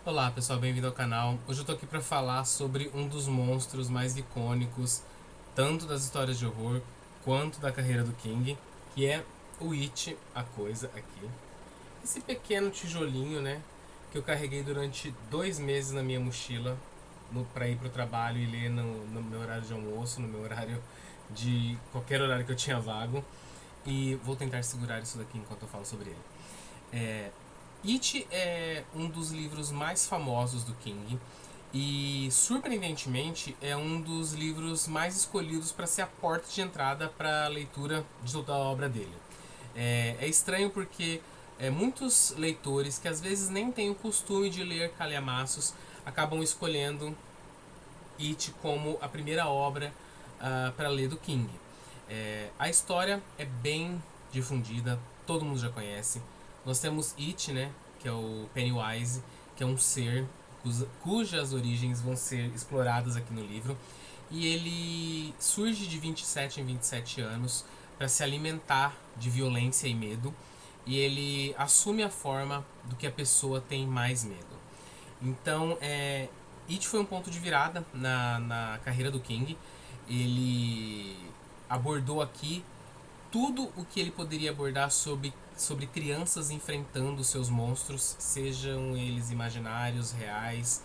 Olá pessoal, bem-vindo ao canal. Hoje eu tô aqui para falar sobre um dos monstros mais icônicos, tanto das histórias de horror quanto da carreira do King, que é o It, a coisa aqui. Esse pequeno tijolinho, né, que eu carreguei durante 2 meses na minha mochila para ir pro trabalho e ler no meu horário de almoço, no meu horário de qualquer horário que eu tinha vago. E vou tentar segurar isso daqui enquanto eu falo sobre ele. É, It é um dos livros mais famosos do King e, surpreendentemente, é um dos livros mais escolhidos para ser a porta de entrada para a leitura de toda a obra dele. É estranho porque muitos leitores que às vezes nem têm o costume de ler calhamaços acabam escolhendo It como a primeira obra para ler do King. A história é bem difundida, todo mundo já conhece. Nós temos It, né, que é o Pennywise, que é um ser cujas origens vão ser exploradas aqui no livro. E ele surge de 27 em 27 anos para se alimentar de violência e medo. E ele assume a forma do que a pessoa tem mais medo. Então, It foi um ponto de virada na carreira do King. Ele abordou aqui tudo o que ele poderia abordar sobre crianças enfrentando seus monstros, sejam eles imaginários, reais,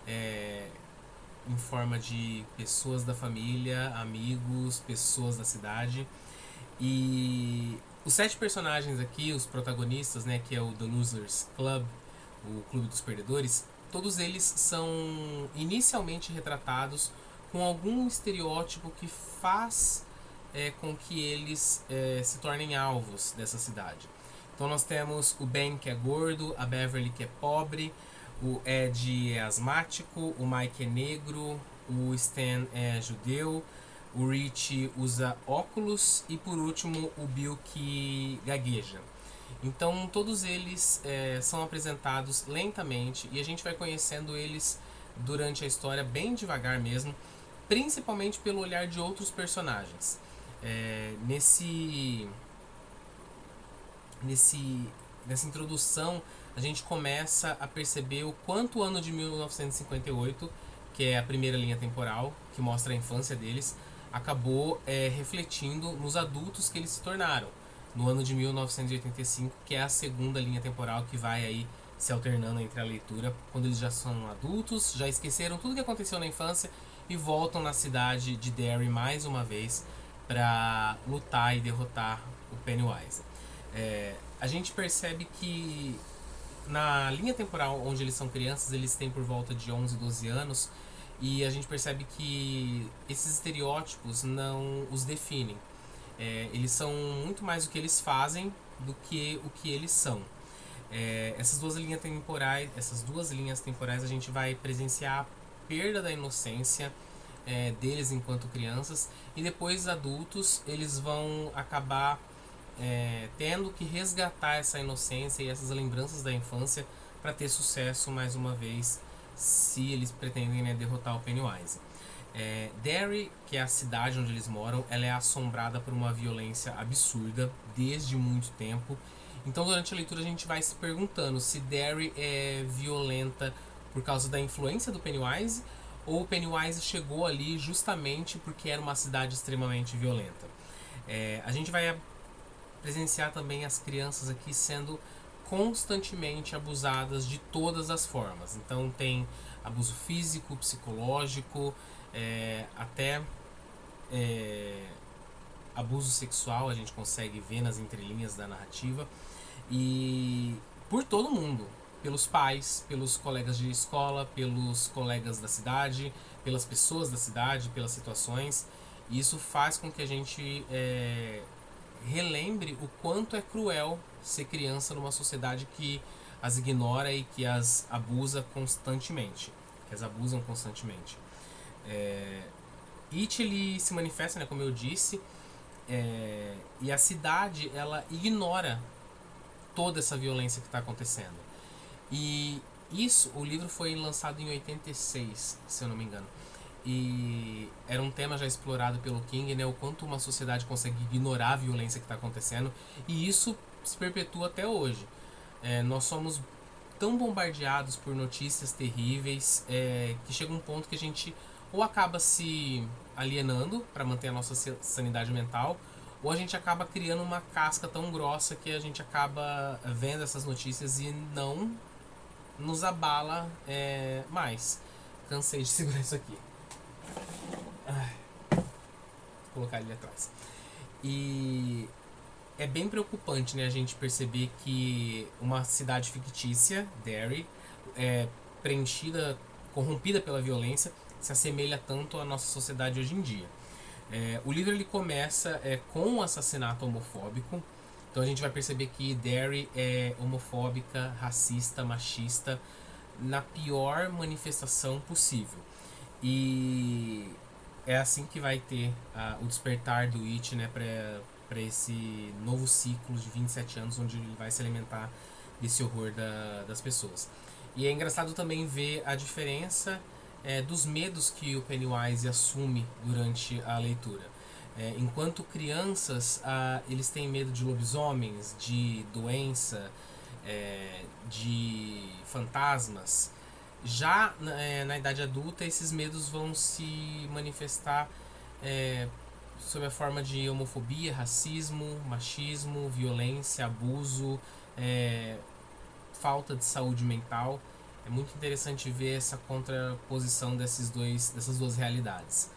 é, em forma de pessoas da família, amigos, pessoas da cidade. E os 7 personagens aqui, os protagonistas, né, que é o The Losers Club, o Clube dos Perdedores, todos eles são inicialmente retratados com algum estereótipo que faz com que eles se tornem alvos dessa cidade. Então nós temos o Ben, que é gordo, a Beverly, que é pobre, o Ed é asmático, o Mike é negro, o Stan é judeu, o Rich usa óculos e por último o Bill, que gagueja. Então todos eles são apresentados lentamente e a gente vai conhecendo eles durante a história bem devagar mesmo, principalmente pelo olhar de outros personagens. É, nesse, nesse, Nessa introdução a gente começa a perceber o quanto o ano de 1958, que é a primeira linha temporal, que mostra a infância deles, acabou refletindo nos adultos que eles se tornaram no ano de 1985, que é a segunda linha temporal que vai aí se alternando entre a leitura, quando eles já são adultos, já esqueceram tudo que aconteceu na infância e voltam na cidade de Derry mais uma vez para lutar e derrotar o Pennywise. A gente percebe que na linha temporal onde eles são crianças, eles têm por volta de 11, 12 anos, e a gente percebe que esses estereótipos não os definem. Eles são muito mais o que eles fazem do que o que eles são. Essas duas linhas temporais a gente vai presenciar a perda da inocência deles enquanto crianças, e depois adultos eles vão acabar tendo que resgatar essa inocência e essas lembranças da infância para ter sucesso mais uma vez, se eles pretendem, né, derrotar o Pennywise. Derry, que é a cidade onde eles moram, ela é assombrada por uma violência absurda desde muito tempo. Então, durante a leitura, a gente vai se perguntando se Derry é violenta por causa da influência do Pennywise ou o Pennywise chegou ali justamente porque era uma cidade extremamente violenta. A gente vai presenciar também as crianças aqui sendo constantemente abusadas de todas as formas. Então tem abuso físico, psicológico, até é, abuso sexual a gente consegue ver nas entrelinhas da narrativa, e por todo mundo, pelos pais, pelos colegas de escola, pelos colegas da cidade, pelas pessoas da cidade, pelas situações. E isso faz com que a gente relembre o quanto é cruel ser criança numa sociedade que as ignora e que as abusa constantemente, que as abusam constantemente. It ele se manifesta, né, como eu disse, e a cidade ela ignora toda essa violência que está acontecendo. E isso, o livro foi lançado em 86, se eu não me engano. E era um tema já explorado pelo King, né? O quanto uma sociedade consegue ignorar a violência que está acontecendo. E isso se perpetua até hoje. Nós somos tão bombardeados por notícias terríveis que chega um ponto que a gente ou acaba se alienando para manter a nossa sanidade mental, ou a gente acaba criando uma casca tão grossa que a gente acaba vendo essas notícias e não nos abala mais. Cansei de segurar isso aqui. Ai, vou colocar ele atrás. E é bem preocupante, né, a gente perceber que uma cidade fictícia, Derry, preenchida, corrompida pela violência, se assemelha tanto à nossa sociedade hoje em dia. O livro ele começa com um assassinato homofóbico, então a gente vai perceber que Derry é homofóbica, racista, machista, na pior manifestação possível. E é assim que vai ter o despertar do It, né, para esse novo ciclo de 27 anos, onde ele vai se alimentar desse horror das pessoas. E é engraçado também ver a diferença dos medos que o Pennywise assume durante a leitura. Enquanto crianças, eles têm medo de lobisomens, de doença, de fantasmas. Já na idade adulta, esses medos vão se manifestar sob a forma de homofobia, racismo, machismo, violência, abuso, falta de saúde mental. É muito interessante ver essa contraposição dessas duas realidades.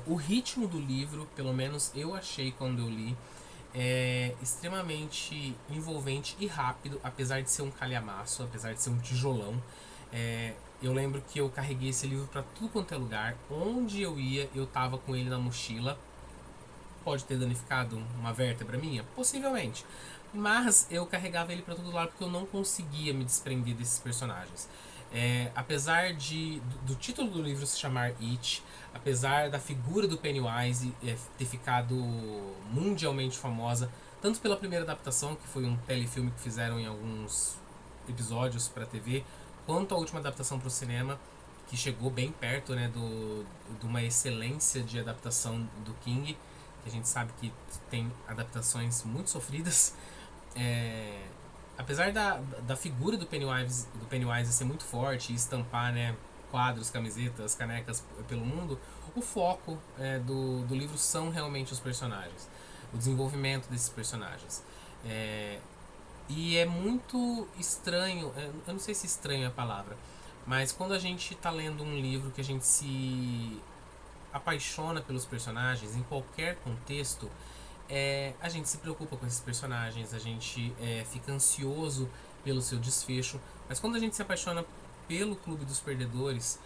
O ritmo do livro, pelo menos eu achei quando eu li, é extremamente envolvente e rápido, apesar de ser um calhamaço, apesar de ser um tijolão. Eu lembro que eu carreguei esse livro para tudo quanto é lugar. Onde eu ia, eu tava com ele na mochila. Pode ter danificado uma vértebra minha? Possivelmente. Mas eu carregava ele para todo lado porque eu não conseguia me desprender desses personagens. Apesar do título do livro se chamar It, apesar da figura do Pennywise ter ficado mundialmente famosa, tanto pela primeira adaptação, que foi um telefilme que fizeram em alguns episódios para TV, quanto a última adaptação para o cinema, que chegou bem perto, né, de uma excelência de adaptação do King, que a gente sabe que tem adaptações muito sofridas. Apesar da figura do Pennywise ser muito forte e estampar, né, quadros, camisetas, canecas pelo mundo, o foco do livro são realmente os personagens, o desenvolvimento desses personagens. E é muito estranho, eu não sei se estranho é a palavra, mas quando a gente está lendo um livro que a gente se apaixona pelos personagens, em qualquer contexto, a gente se preocupa com esses personagens, a gente fica ansioso pelo seu desfecho, mas quando a gente se apaixona pelo Clube dos Perdedores,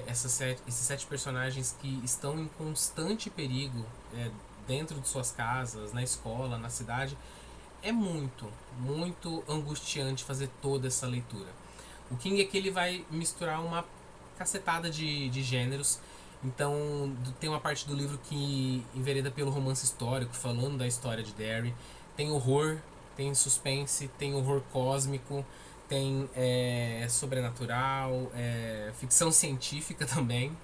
esses 7 personagens que estão em constante perigo dentro de suas casas, na escola, na cidade, é muito, muito angustiante fazer toda essa leitura. O King é que ele vai misturar uma cacetada de gêneros. Então tem uma parte do livro que envereda pelo romance histórico, falando da história de Derry. Tem horror, tem suspense, tem horror cósmico, tem sobrenatural, ficção científica também,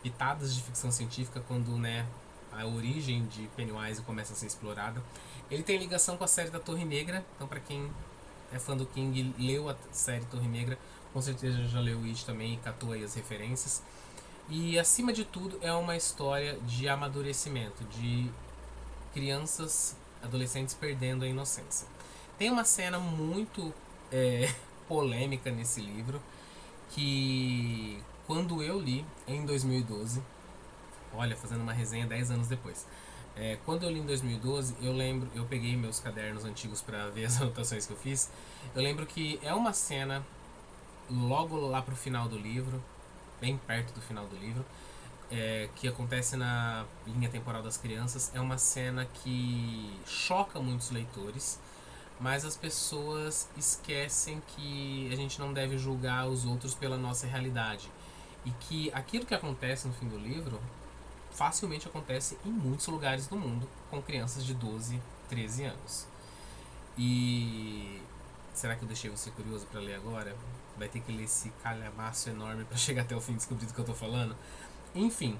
pitadas de ficção científica quando, né, a origem de Pennywise começa a ser explorada. Ele tem ligação com a série da Torre Negra, então para quem é fã do King, leu a série Torre Negra, com certeza já leu It também e catou aí as referências. E acima de tudo é uma história de amadurecimento, de crianças, adolescentes perdendo a inocência. Tem uma cena muito polêmica nesse livro, que quando eu li em 2012, olha, fazendo uma resenha 10 anos depois, quando eu li em 2012, eu lembro, eu peguei meus cadernos antigos para ver as anotações que eu fiz. Eu lembro que é uma cena logo lá pro final do livro, bem perto do final do livro, que acontece na linha temporal das crianças. É uma cena que choca muitos leitores, mas as pessoas esquecem que a gente não deve julgar os outros pela nossa realidade, e que aquilo que acontece no fim do livro facilmente acontece em muitos lugares do mundo com crianças de 12, 13 anos. E será que eu deixei você curioso para ler agora? Vai ter que ler esse calhamaço enorme para chegar até o fim e descobrir do que eu tô falando. Enfim,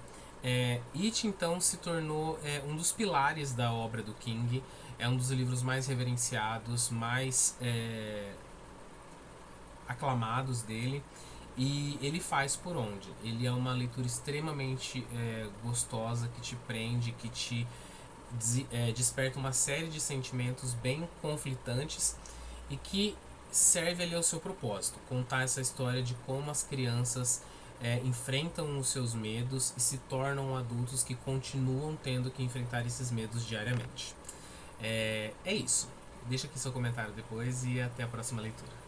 It então se tornou um dos pilares da obra do King. É um dos livros mais reverenciados, mais aclamados dele. E ele faz por onde? Ele é uma leitura extremamente gostosa, que te prende, que te desperta uma série de sentimentos bem conflitantes e que serve ali ao seu propósito, contar essa história de como as crianças enfrentam os seus medos e se tornam adultos que continuam tendo que enfrentar esses medos diariamente. É isso. Deixa aqui seu comentário depois e até a próxima leitura.